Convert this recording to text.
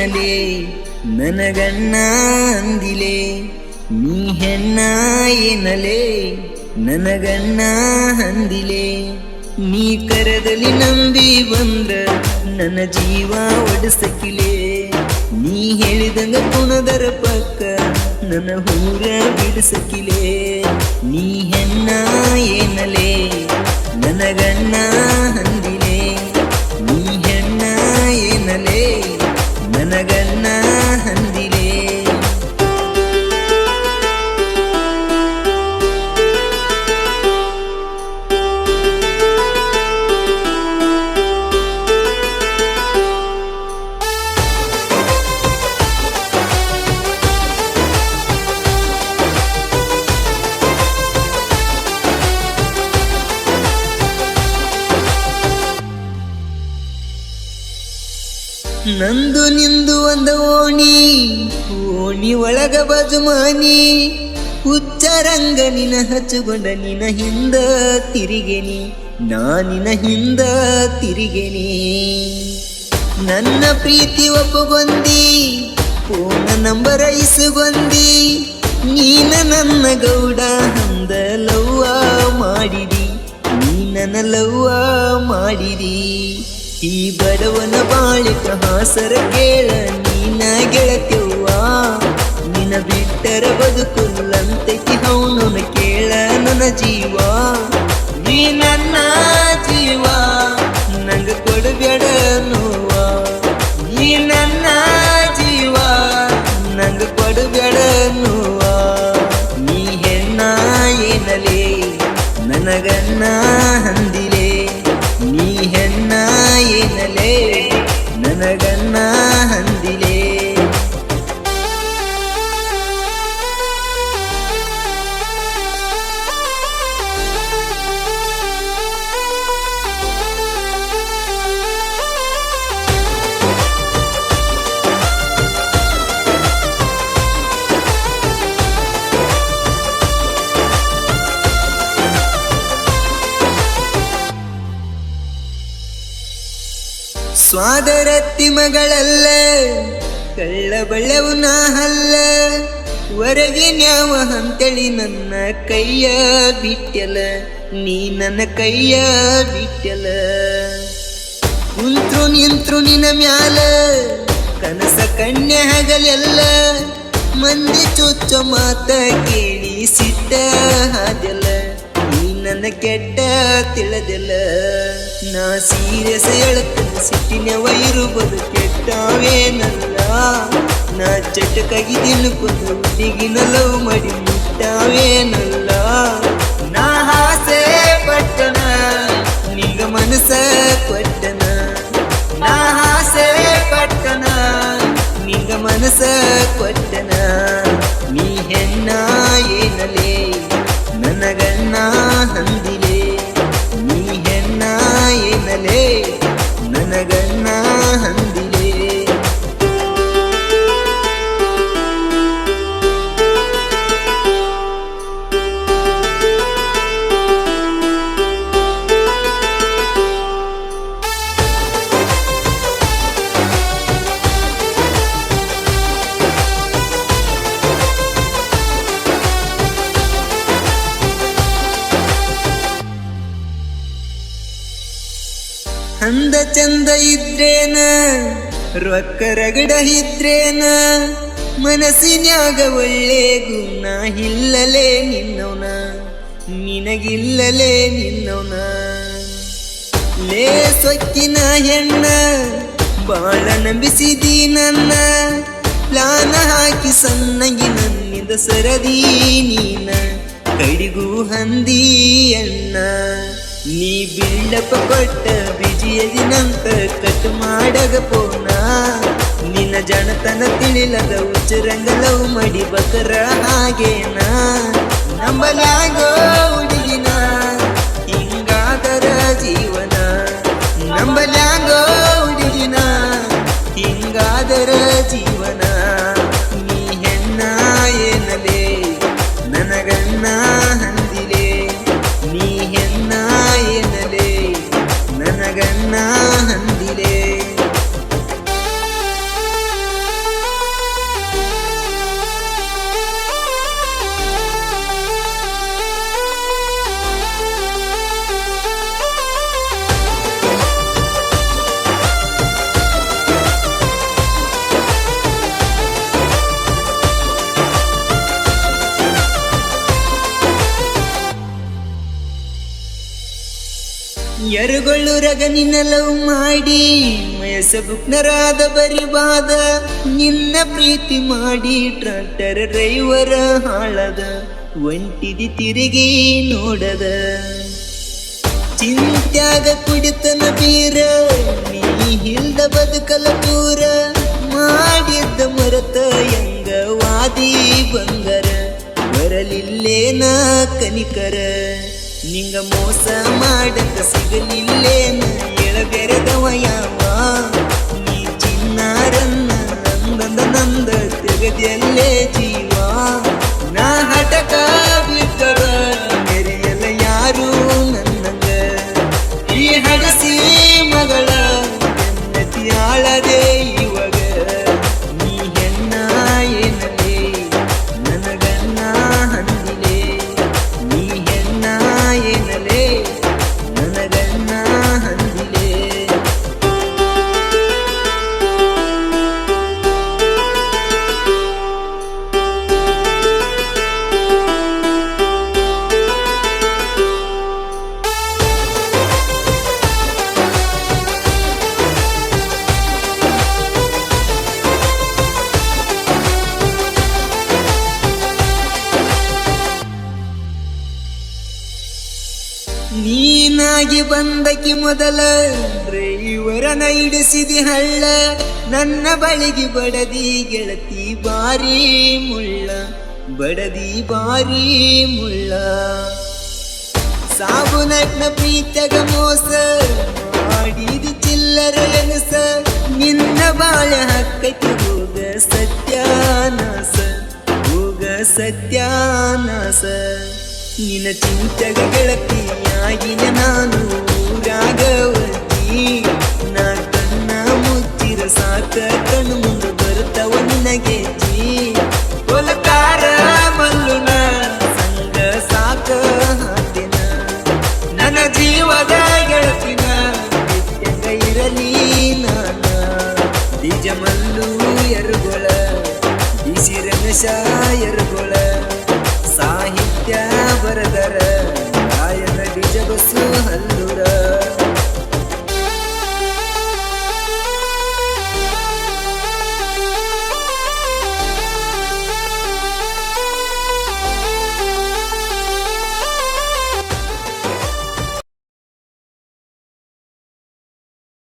ಏನಲೇ ನನಗಣ್ಣ ಅಂದಿಲೆ ನೀ ಹೆಣ್ಣ ಏನಲೇ ನನಗಣ್ಣ ಅಂದಿಲೆ ನೀ ಕರದಲ್ಲಿ ನಂಬಿ ಬಂದ್ರ ನನ್ನ ಜೀವ ಒಡಸಕಿಲೆ ನೀ ಹೇಳಿದಂಗ ಕುಣದರ ಪಕ್ಕ ನನ್ನ ಹೂರ ಬಿಡಿಸಕಿಲೆ ನೀ ಹೆಣ್ಣ ಏನಲೇ ನನಗಣ್ಣ ಅಂದಿಲೆ ನೀ ಹೆಣ್ಣ ಏನಲೇ ನನಗಣ್ಣ ಅಂದಿಲೆ ನಂದು ನಿಂದು ಒಂದ ಓಣಿ ಒಳಗ ಬಜುಮಾನಿ ಹುಚ್ಚರಂಗ ನಿನ ಹಚ್ಚುಗೊಂಡ ನಿನ ಹಿಂದ ತಿರಿಗೆನಿ ನಾನಿನ ಹಿಂದ ತಿರಿಗೆನಿ ನನ್ನ ಪ್ರೀತಿ ಒಪ್ಪುಗೊಂದಿ ಫೋನ ನಂಬರ ಇಸುಗೊಂದಿ ನೀನ ನನ್ನ ಗೌಡ ಹಂದ ಲವ್ವ ಮಾಡಿದಿ ನೀ ನನ್ನ ಲವ್ವ ಮಾಡಿದಿ ಈ ಬಡವನ ಬಾಳಿಕ ಹಾಸರ ಕೇಳ ನೀನ ಗೆಳತ್ಯವ್ವ ನಿನ ಬಿಟ್ಟರ ಬದುಕುಲ್ಲಂತೈತಿ ಅವನವನ ಕೇಳ ನನ್ನ ಜೀವ ನೀ ನನ್ನ ಜೀವ ನಂಗ ಕೊಡಬೇಡ ನೋವ ನೀ ನನ್ನ ಜೀವ ನಂಗ ಕೊಡಬೇಡ ನೋವ ನೀ ಹೆಣ್ಣ ಏನಲೇ ನನಗಣ್ಣ ಅಂದಿಲೆ ನೀ ಹೆಣ್ಣ ಏನಲೇ ನನಗಣ್ಣ ಅಂದಿಲೆ ಸ್ವಾದರತ್ತಿ ಮಗಳಲ್ಲ ಕಳ್ಳ ಬಳ್ಳವು ನಾ ಹಲ್ಲ ಹೊರಗಿನ್ಯಾವ ಅಂತೇಳಿ ನನ್ನ ಕೈಯ ಬಿಟ್ಟಲ ನೀ ನನ್ನ ಕೈಯ ಬಿಟ್ಟಲ ಕುಂತ್ರು ನಿಂತ್ರು ನಿನ್ನ ಮ್ಯಾಲ ಕನಸ ಕಣ್ಣೆ ಹಗಲೆಲ್ಲ ಮಂದಿ ಚೊಚ್ಚ ಮಾತ ಕೇಳಿ ಸಿಟ್ಟ ಹಾದೆಲ್ಲ ನೀ ನನ್ನ ಕೆಟ್ಟ ತಿಳಿದೆಲ್ಲ ನಾ ಸೀರಿಯಸ್ ಹೇಳತ್ತಲ್ಲ ಸಿಟ್ಟಿನವ ಇರುವುದು ಕೆಟ್ಟವೇನಲ್ಲ ನಾ ಚಟಕಾಗಿದ್ದೀನಿ ಕೊಂದು ಹುಡುಗಿನ ಲವ್ ಮಾಡಿ ಮುಟ್ಟವೇನಲ್ಲ ನಾ ಆಸೆ ಪಟ್ಟನ ನಿಗ ಮನಸ ಕೊಟ್ಟನ ನಾ ಆಸೆ ಪಟ್ಟನ ನಿಗ ಮನಸ ಕೊಟ್ಟನ ನೀ ಹೆಣ್ಣ ಏನಲೇ ನನಗಣ್ಣ ಅಂದಿಲೆ ನೀ ಹೆಣ್ಣ ಏನಲೇ ನನಗಣ್ಣ ಅಂದಿಲೆ ಅಂದ ಚಂದ ಇದ್ರೇನ ರೊಕ್ಕ ರಗಡ ಇದ್ರೇನ ಮನಸ್ಸಿನ್ಯಾಗ ಒಳ್ಳೆ ಗುಣ ಇಲ್ಲಲೇ ನಿನ್ನವನ ನಿನಗಿಲ್ಲಲೇ ನಿನ್ನವನ ಲೇ ಸೊಕ್ಕಿನ ಹೆಣ್ಣ ಬಾಳ ನಂಬಿಸಿದಿ ನನ್ನ ಪ್ಲಾನ ಹಾಕಿ ಸಣ್ಣಗಿ ನನ್ನಿಂದ ಸರದಿ ನೀನ ಕಡಿಗೂ ಹಂದಿ ಅಣ್ಣ ನೀ ಬಿಲ್ಡಪ್ಪ ಕೊಟ್ಟ ಬಿಜಿಯದಿ ನಂತ ಕಟ್ ಮಾಡಗ ಪೋನ ನಿನ್ನ ಜನತನ ತಿಳಿಲದ ಉಚ್ಚರಂಗ ಲವ್ ಮಾಡಿ ಬಕರ ಹಾಗೇನ ನಂಬಲಾಗೋ ಹುಡುಗಿನ ಹಿಂಗಾದರ ಜೀವನ ನಂಬಲಾಗೋ ಹುಡುಗಿನ ಹಿಂಗಾದರ ಜೀವನ ನೀ ಹೆಣ್ಣ ಏನಲೇ ನನಗಣ್ಣ ಅಂದಿಲೆ ನೀ ಹೆಣ್ಣ ಏನಲೇ ನನಗಣ್ಣ ಅಂದಿಲೆ ಎರಗೊಳ್ಳುರಗ ನಿನ್ನ ಲವ್ ಮಾಡಿ ಮಯಸಬುಕ್ನರಾದ ಬರಿಬಾದ ನಿನ್ನ ಪ್ರೀತಿ ಮಾಡಿ ಟ್ರಾಕ್ಟರ್ ಡ್ರೈವರ ಹಾಳದ ಒಂಟಿದಿ ತಿರುಗಿ ನೋಡದ ಚಿಂತ್ಯಾಗ ಕುಡಿತನ ಬೀರ ನೀ ಹಿಲ್ದ ಬದುಕಲ ದೂರ ಮಾಡಿದ್ದ ಮರತ ಎಂಗ ವಾದಿ ಬಂಗರ ಬರಲಿಲ್ಲೇನ ಕನಿಕರ ನಿಂಗ ಮೋಸ ಮಾಡಕ ಸಿಗಲಿಲ್ಲೇನ ಎಳಬೆರೆದವ ಯಾವ ನೀ ಚಿನ್ನಾರನ್ನ ನಂದಂದ ನಂದ ತೆಗೆದೆಲ್ಲೇ ಜೀವ ನಾ ಹಟಕ ಬಿಟ್ಟರ ಮೆರೆಯಲ್ಲ ಯಾರು ನನ್ನಂಗ ಈ ಹಡಸಿ ಮಗಳ ಹೆಂಡತಿ ಆಳದೆ ಇವಾಗ ನೀ ಹೆಣ್ಣ ಏನಲೇ ನನಗನ್ನ ಹಂದಿಲೆ ನೀ ಹೆಣ್ಣ ಏನಲೇ ನನಗನ್ನ ಹಂದಿಲೆ ನೀನಾಗಿ ಬಂದಕಿ ಮೊದಲ ಡ್ರೈವರನ ಇಡಿಸಿದಿ ಹಳ್ಳ ನನ್ನ ಬಳಿಗೆ ಬಡದಿ ಗೆಳತಿ ಬಾರಿ ಮುಳ್ಳ ಬಡದಿ ಬಾರಿ ಮುಳ್ಳ ಸಾಬುನಟ್ನ ಪ್ರೀತ್ಯಗ ಮೋಸ ಮಾಡಿದಿ ಚಿಲ್ಲರ ಎನಸ ನಿನ್ನ ಬಾಳೆ ಹಕ್ಕಕ್ಕೆ ಹೋಗ ಸತ್ಯಾನಾಸ ಹೋಗ ಸತ್ಯಾನಾಸ ನಿನ್ನ ಚಿಂತೆಗ ಗೆಳತಿಯಾಗಿನ ನಾನು ರಾಗವತಿ ನಾ ಕಣ್ಣ ಮುಚ್ಚಿರ ಸಾಕ ಕಣ್ಣು ಮುಂದೆ ಬರುತ್ತವ ನಿನಗೆ ಜೀ ಹೊಲಕಾರ ಮಲ್ಲುನ ಸಂಗ ಸಾಕ ಹಾದಿನ ನನ್ನ ಜೀವದ ಗೆಳತಿನ ನಿತ್ಯಂಗ ಇರಲಿ ನಾನ ಬೀಜ ಮಲ್ಲು ಎರಗೊಳ ಬಿಸಿ ರಮೇಶ ಎರಗೊಳ